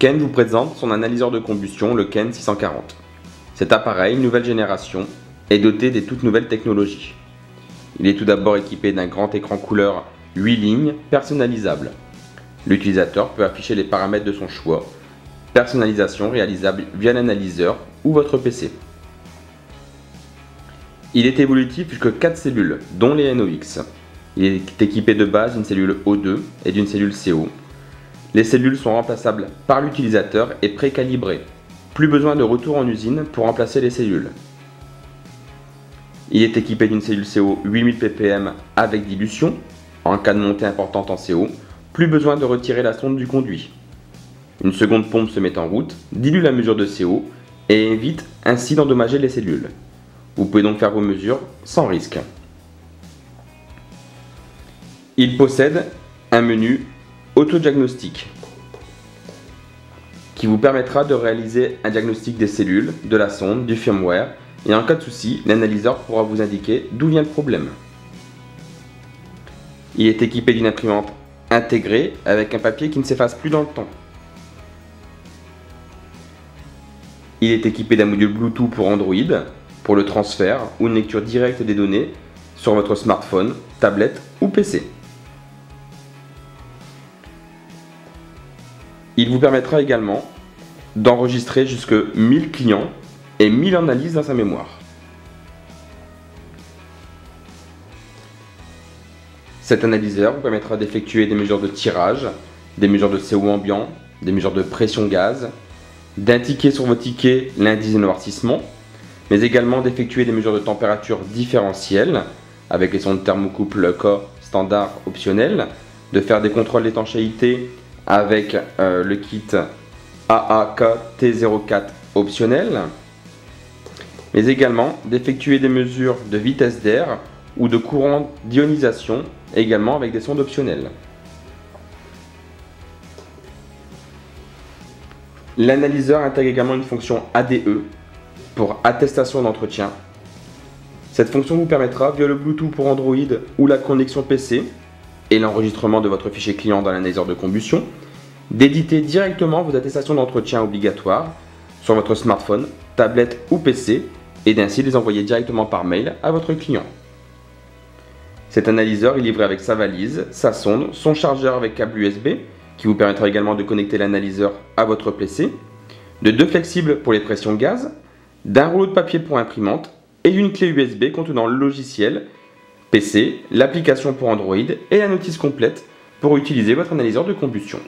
Ken vous présente son analyseur de combustion, le Ken 640. Cet appareil, nouvelle génération, est doté des toutes nouvelles technologies. Il est tout d'abord équipé d'un grand écran couleur 8 lignes personnalisable. L'utilisateur peut afficher les paramètres de son choix, personnalisation réalisable via l'analyseur ou votre PC. Il est évolutif jusqu'à 4 cellules, dont les NOx. Il est équipé de base d'une cellule O2 et d'une cellule CO. Les cellules sont remplaçables par l'utilisateur et précalibrées. Plus besoin de retour en usine pour remplacer les cellules. Il est équipé d'une cellule CO 8000 ppm avec dilution. En cas de montée importante en CO, plus besoin de retirer la sonde du conduit. Une seconde pompe se met en route, dilue la mesure de CO et évite ainsi d'endommager les cellules. Vous pouvez donc faire vos mesures sans risque. Il possède un menu autodiagnostic qui vous permettra de réaliser un diagnostic des cellules, de la sonde, du firmware et en cas de souci, l'analyseur pourra vous indiquer d'où vient le problème. Il est équipé d'une imprimante intégrée avec un papier qui ne s'efface plus dans le temps. Il est équipé d'un module Bluetooth pour Android, pour le transfert ou une lecture directe des données sur votre smartphone, tablette ou PC. Il vous permettra également d'enregistrer jusque 1000 clients et 1000 analyses dans sa mémoire. Cet analyseur vous permettra d'effectuer des mesures de tirage, des mesures de CO ambiant, des mesures de pression gaz, d'indiquer sur vos tickets l'indice de noircissement, mais également d'effectuer des mesures de température différentielles avec les sondes thermocouple corps standard optionnel, de faire des contrôles d'étanchéité avec le kit AAK T04 optionnel, mais également d'effectuer des mesures de vitesse d'air ou de courant d'ionisation, également avec des sondes optionnelles. L'analyseur intègre également une fonction ADE pour attestation d'entretien. Cette fonction vous permettra, via le Bluetooth pour Android ou la connexion PC et l'enregistrement de votre fichier client dans l'analyseur de combustion, d'éditer directement vos attestations d'entretien obligatoires sur votre smartphone, tablette ou PC et d'ainsi les envoyer directement par mail à votre client. Cet analyseur est livré avec sa valise, sa sonde, son chargeur avec câble USB qui vous permettra également de connecter l'analyseur à votre PC, de 2 flexibles pour les pressions gaz, d'un rouleau de papier pour imprimante et d'une clé USB contenant le logiciel PC, l'application pour Android et la notice complète pour utiliser votre analyseur de combustion.